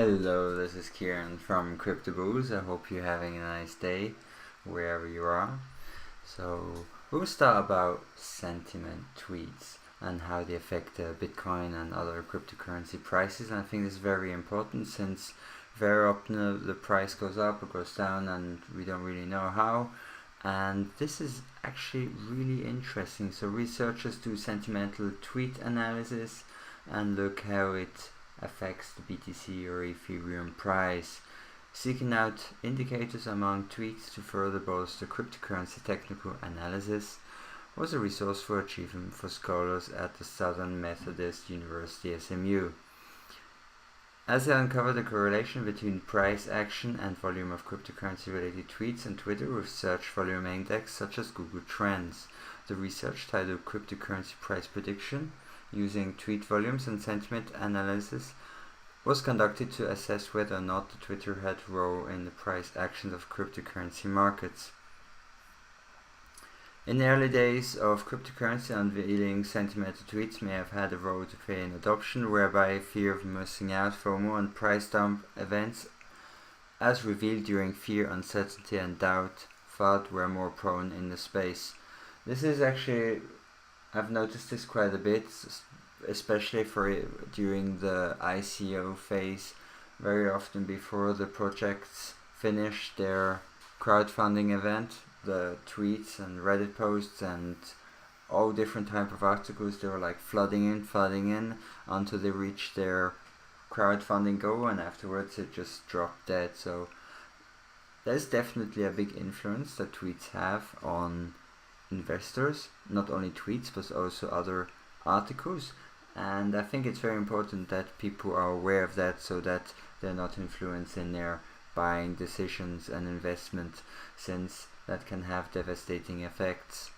Hello, this is Kieran from CryptoBooze. I hope you're having a nice day wherever you are. So we'll start about sentiment tweets and how they affect Bitcoin and other cryptocurrency prices. And I think this is very important since very often the price goes up or goes down and we don't really know how. And this is actually really interesting. So researchers do sentimental tweet analysis and look how it affects the BTC or Ethereum price, seeking out indicators among tweets to further bolster cryptocurrency technical analysis was a resourceful achievement for scholars at the Southern Methodist University SMU, as they uncovered a correlation between price action and volume of cryptocurrency related tweets on Twitter with search volume index such as Google Trends. The research, titled Cryptocurrency Price Prediction, using tweet volumes and sentiment analysis, was conducted to assess whether or not the Twitter had a role in the price actions of cryptocurrency markets. In the early days of cryptocurrency, unveiling sentimental tweets may have had a role to play in adoption, whereby fear of missing out, FOMO, and price dump events, as revealed during fear, uncertainty, and doubt, thought were more prone in the space. This is actually, I've noticed this quite a bit, especially during the ICO phase. Very often before the projects finish their crowdfunding event, the tweets and Reddit posts and all different type of articles, they were like flooding in until they reach their crowdfunding goal, and afterwards it just dropped dead. So there's definitely a big influence that tweets have on investors, not only tweets but also other articles, and I think it's very important that people are aware of that so that they're not influenced in their buying decisions and investment, since that can have devastating effects.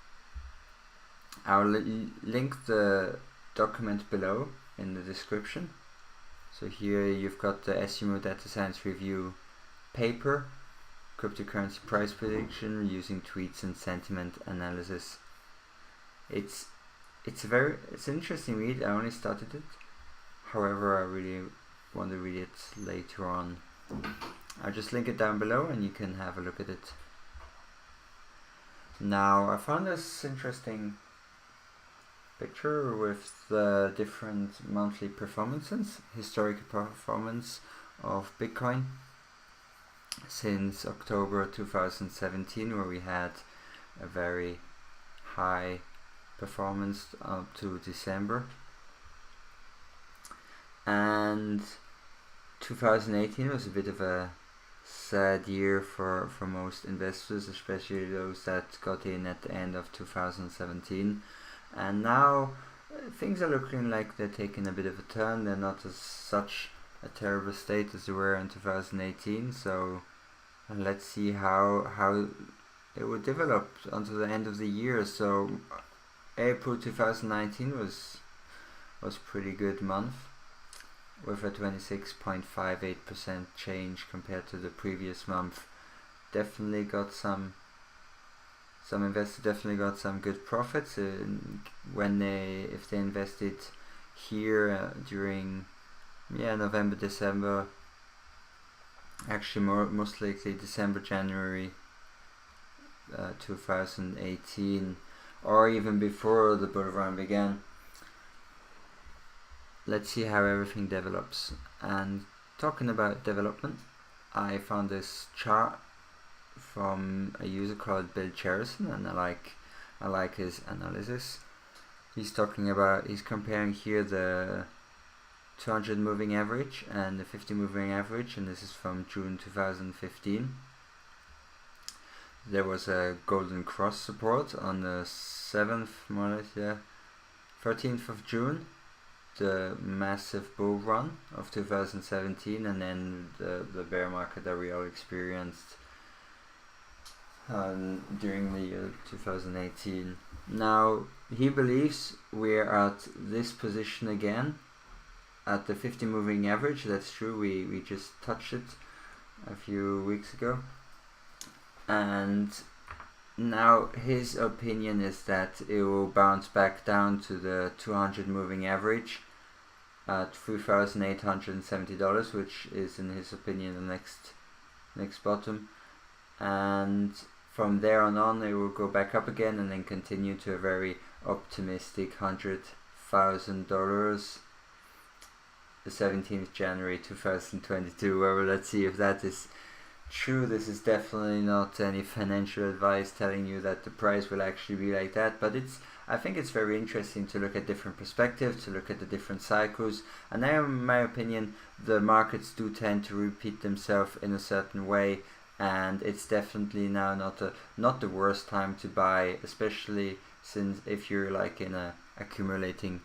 I'll link the document below in the description. So here you've got the SUMO Data Science Review paper, Cryptocurrency Price Prediction using tweets and sentiment analysis. It's an interesting read. I only started it, however I really want to read it later on. I'll just link it down below and you can have a look at it. Now I found this interesting picture with the different monthly performances, historical performance of Bitcoin since October 2017, where we had a very high performance up to December, and 2018 was a bit of a sad year for most investors, especially those that got in at the end of 2017, and now things are looking like they're taking a bit of a turn. They're not as such a terrible state as they were in 2018, so let's see how it will develop until the end of the year. So April 2019 was pretty good month, with a 26.58% change compared to the previous month. Definitely got some investors definitely got some good profits if they invested here during November, December, actually most likely December, January 2018, or even before the bull run began. Let's see how everything develops. And talking about development, I found this chart from a user called Bill Cherison, and I like his analysis. He's comparing here the 200 moving average and the 50 moving average, and this is from June 2015. There was a golden cross support on the 13th of June, the massive bull run of 2017, and then the bear market that we all experienced during the year 2018. Now he believes we're at this position again at the 50 moving average. That's true, we just touched it a few weeks ago, and now his opinion is that it will bounce back down to the 200 moving average at $3,870, which is in his opinion the next bottom, and from there on it will go back up again and then continue to a very optimistic $100,000 the 17th January 2022. Well, let's see if that is true. This is definitely not any financial advice telling you that the price will actually be like that, but I think it's very interesting to look at different perspectives, to look at the different cycles, and now in my opinion the markets do tend to repeat themselves in a certain way, and it's definitely now not the worst time to buy, especially since if you're like in an accumulating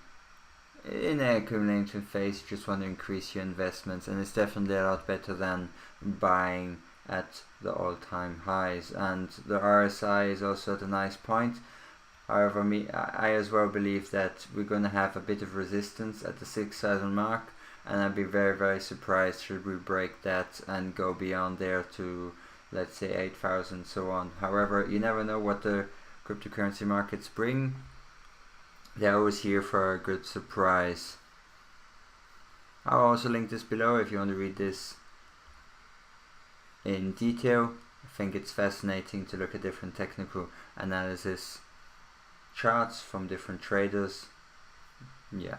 phase, you just want to increase your investments, and it's definitely a lot better than buying at the all-time highs. And the RSI is also at a nice point. However, I as well believe that we're going to have a bit of resistance at the 6,000 mark, and I'd be very, very surprised should we break that and go beyond there to, let's say, 8,000, so on. However, you never know what the cryptocurrency markets bring. They're always here for a good surprise. I'll also link this below if you want to read this in detail. I think it's fascinating to look at different technical analysis charts from different traders. Yeah.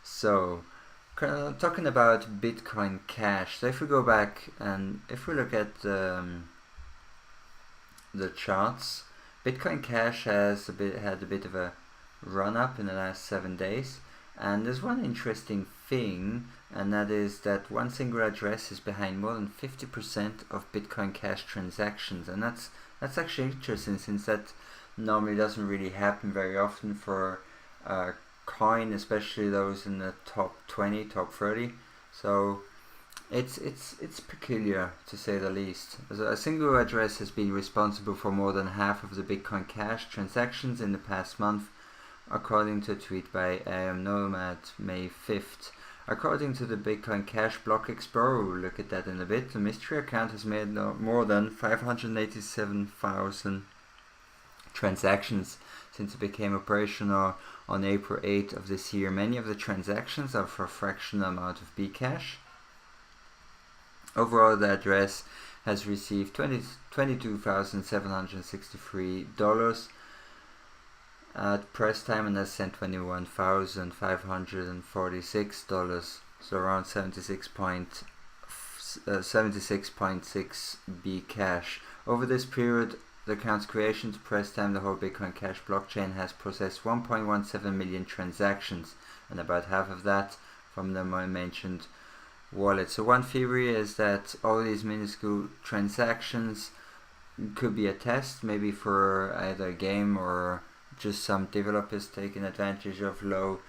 So, talking about Bitcoin Cash. So if we go back and if we look at the charts, Bitcoin Cash has had a bit of a run up in the last 7 days, and there's one interesting thing, and that is that one single address is behind more than 50% of Bitcoin Cash transactions, and that's actually interesting, since that normally doesn't really happen very often for a coin, especially those in the top 20, top 30. So it's peculiar, to say the least. A single address has been responsible for more than half of the Bitcoin Cash transactions in the past month, according to a tweet by Nomad May 5th. According to the Bitcoin Cash block explorer, we'll look at that in a bit, the mystery account has made more than 587,000 transactions since it became operational on April 8th of this year. Many of the transactions are for a fractional amount of Bcash. Overall, the address has received $22,763 at press time and has sent $21,546, so around 76.6 Bcash. Over this period, the account's creation to press time, the whole Bitcoin Cash blockchain has processed 1.17 million transactions, and about half of that from the mentioned wallet. So one theory is that all these minuscule transactions could be a test, maybe for either a game or just some developers taking advantage of low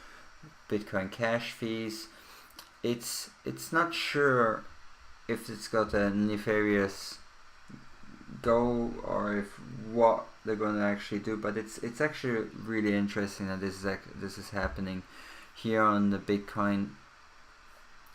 Bitcoin Cash fees. It's not sure if it's got a nefarious goal or if what they're going to actually do, but it's actually really interesting that this is happening. Here on the Bitcoin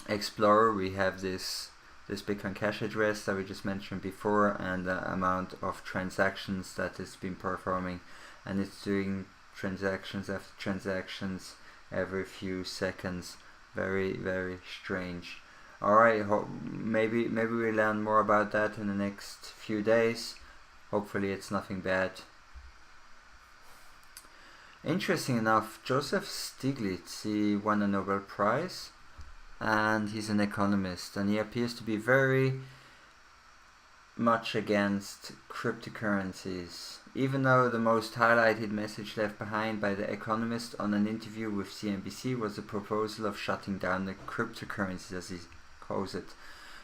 Explorer, we have this Bitcoin Cash address that we just mentioned before, and the amount of transactions that it's been performing, and it's doing transactions after transactions every few seconds. Very, very strange. Alright, maybe we learn more about that in the next few days. Hopefully it's nothing bad. Interesting enough, Joseph Stiglitz, he won a Nobel Prize, and he's an economist, and he appears to be very much against cryptocurrencies, even though the most highlighted message left behind by the economist on an interview with CNBC was the proposal of shutting down the cryptocurrencies, as he calls it.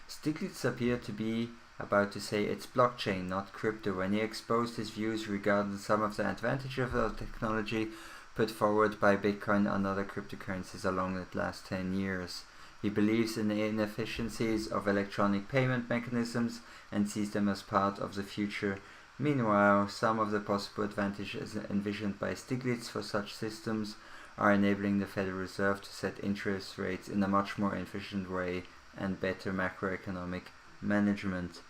Stiglitz appeared to be about to say it's blockchain, not crypto, when he exposed his views regarding some of the advantages of the technology put forward by Bitcoin and other cryptocurrencies along the last 10 years. He believes in the inefficiencies of electronic payment mechanisms and sees them as part of the future. Meanwhile, some of the possible advantages envisioned by Stiglitz for such systems are enabling the Federal Reserve to set interest rates in a much more efficient way and better macroeconomic management.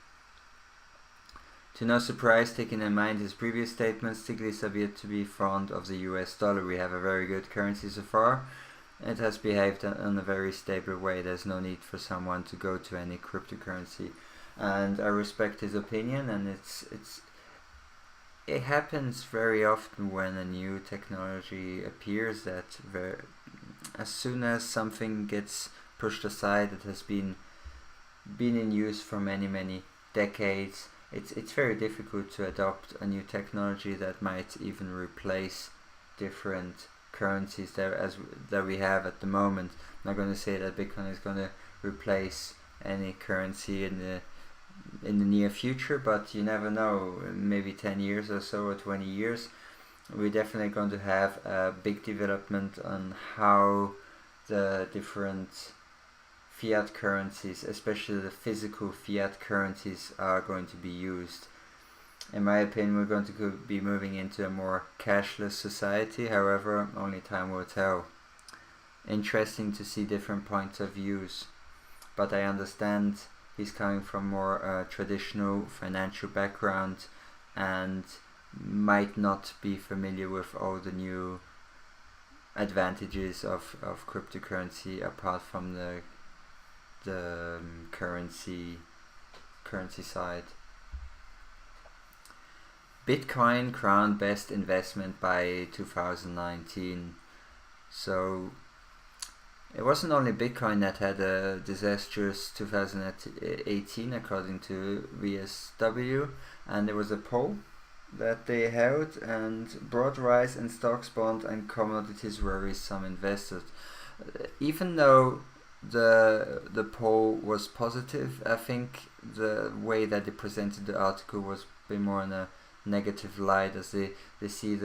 To no surprise, taking in mind his previous statements, Stiglitz appeared to be fond of the US dollar. We have a very good currency so far. it has behaved in a very stable way. There's no need for someone to go to any cryptocurrency, and I respect his opinion. And it happens very often when a new technology appears that as soon as something gets pushed aside that has been in use for many decades, it's very difficult to adopt a new technology that might even replace different currencies that we have at the moment. I'm not going to say that Bitcoin is going to replace any currency in the near future, but you never know. Maybe 10 years or so, or 20 years, we're definitely going to have a big development on how the different fiat currencies, especially the physical fiat currencies, are going to be used. In my opinion, we're going to be moving into a more cashless society. However, only time will tell. Interesting to see different points of views, but I understand he's coming from more traditional financial background and might not be familiar with all the new advantages of cryptocurrency apart from the currency side. Bitcoin crowned best investment by 2019. So it wasn't only Bitcoin that had a disastrous 2018 according to VSW, and there was a poll that they held, and broad rise in stocks, bond and commodities worries some investors. Even though the poll was positive, I think the way that they presented the article was a bit more in a negative light, as they see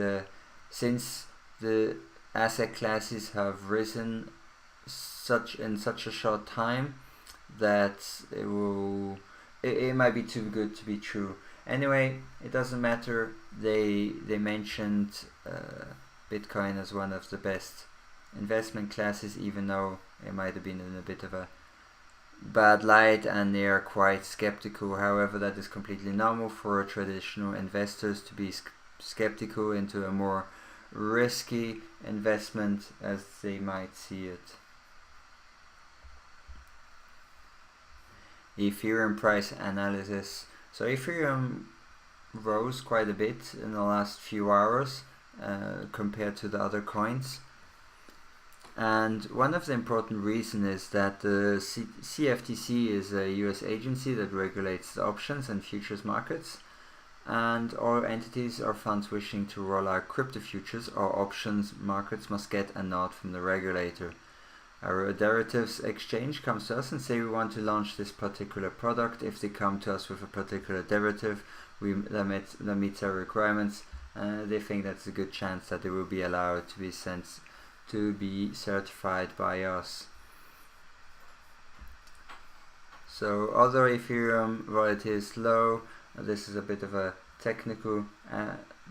since the asset classes have risen in such a short time that it might be too good to be true. Anyway, it doesn't matter. They mentioned Bitcoin as one of the best investment classes, even though it might have been in a bit of a bad light and they are quite skeptical. However, that is completely normal for traditional investors to be skeptical into a more risky investment as they might see it. Ethereum price analysis. So Ethereum rose quite a bit in the last few hours compared to the other coins. And one of the important reasons is that the CFTC is a US agency that regulates the options and futures markets, and all entities or funds wishing to roll out crypto futures or options markets must get a nod from the regulator. Our derivatives exchange comes to us and say we want to launch this particular product. If they come to us with a particular derivative that meets our requirements, they think that's a good chance that they will be allowed to be sent to be certified by us. So although Ethereum volatility is low, this is a bit of a technical,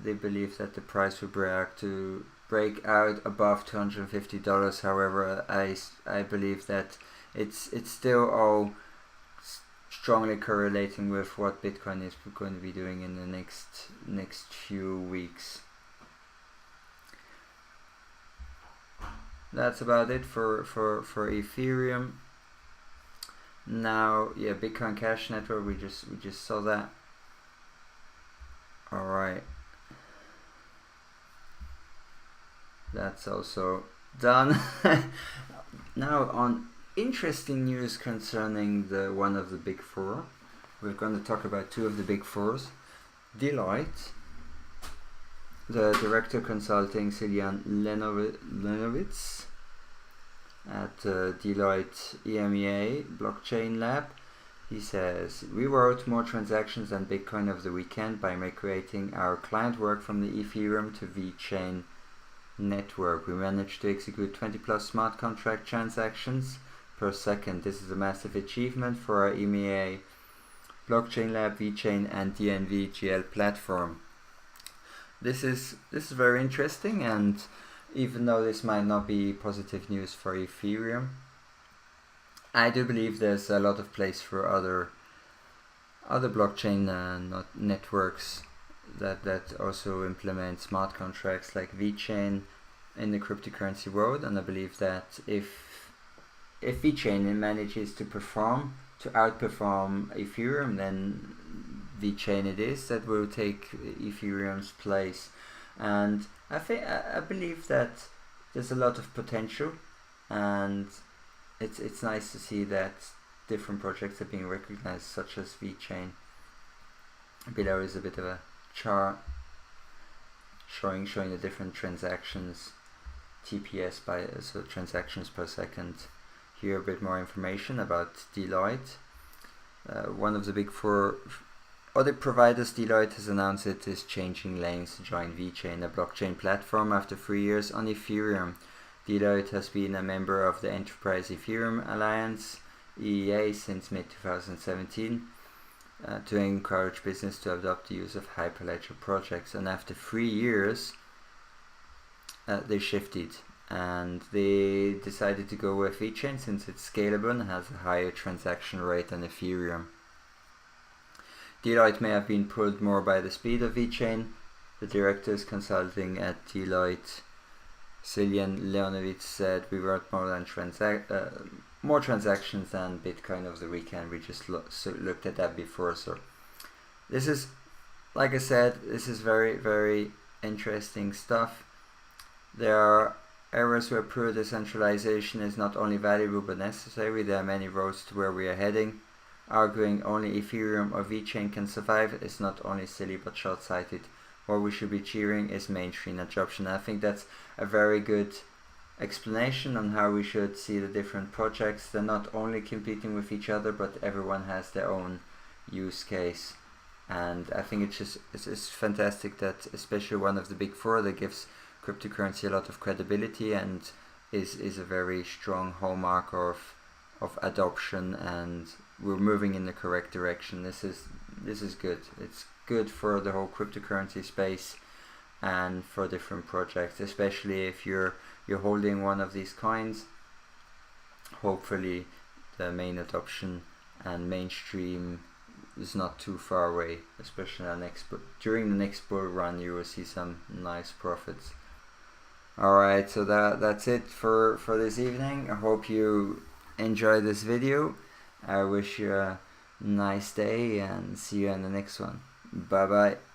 they believe that the price will break out above $250. However, I believe that it's still all strongly correlating with what Bitcoin is going to be doing in the next few weeks. That's about it for Ethereum. Now, yeah, Bitcoin Cash Network, we just saw that. All right, that's also done. Now on interesting news concerning one of the big four. We're going to talk about two of the big fours. Deloitte, the director consulting Cillian Lenovitz at Deloitte EMEA blockchain lab. He says, we wrote more transactions than Bitcoin over the weekend by migrating our client work from the Ethereum to VeChain network. We managed to execute 20 plus smart contract transactions per second. This is a massive achievement for our EMEA blockchain lab, VeChain and DNVGL platform. This is very interesting, and even though this might not be positive news for Ethereum, I do believe there's a lot of place for other blockchain networks that also implement smart contracts like VeChain in the cryptocurrency world, and I believe that if VeChain manages to outperform Ethereum, then VeChain it is that will take Ethereum's place. And I believe that there's a lot of potential, and it's nice to see that different projects are being recognized, such as VeChain. Below is a bit of a chart showing the different transactions, TPS so transactions per second. Here a bit more information about Deloitte. One of the big four audit providers, Deloitte, has announced it is changing lanes to join VeChain, a blockchain platform, after 3 years on Ethereum. Deloitte has been a member of the Enterprise Ethereum Alliance, EEA, since mid-2017 to encourage business to adopt the use of Hyperledger projects. And after 3 years, they shifted and they decided to go with VeChain since it's scalable and has a higher transaction rate than Ethereum. Deloitte may have been pulled more by the speed of VeChain. The directors consulting at Deloitte, Cillian Leonovitz, said, "We worked more transactions than Bitcoin over the weekend. We just looked at that before." So this is, like I said, this is very, very interesting stuff. There are areas where pure decentralization is not only valuable but necessary. There are many roads to where we are heading. Arguing only Ethereum or VeChain can survive is not only silly but short-sighted. What we should be cheering is mainstream adoption. I think that's a very good explanation on how we should see the different projects. They're not only competing with each other, but everyone has their own use case. And I think it's fantastic that especially one of the big four that gives cryptocurrency a lot of credibility and is a very strong hallmark of adoption, and we're moving in the correct direction. This is good. It's good for the whole cryptocurrency space and for different projects, especially if you're holding one of these coins. Hopefully the main adoption and mainstream is not too far away, especially during the next bull run. You will see some nice profits. Alright, so that's it for this evening. I hope you enjoyed this video. I wish you a nice day and see you in the next one. Bye bye.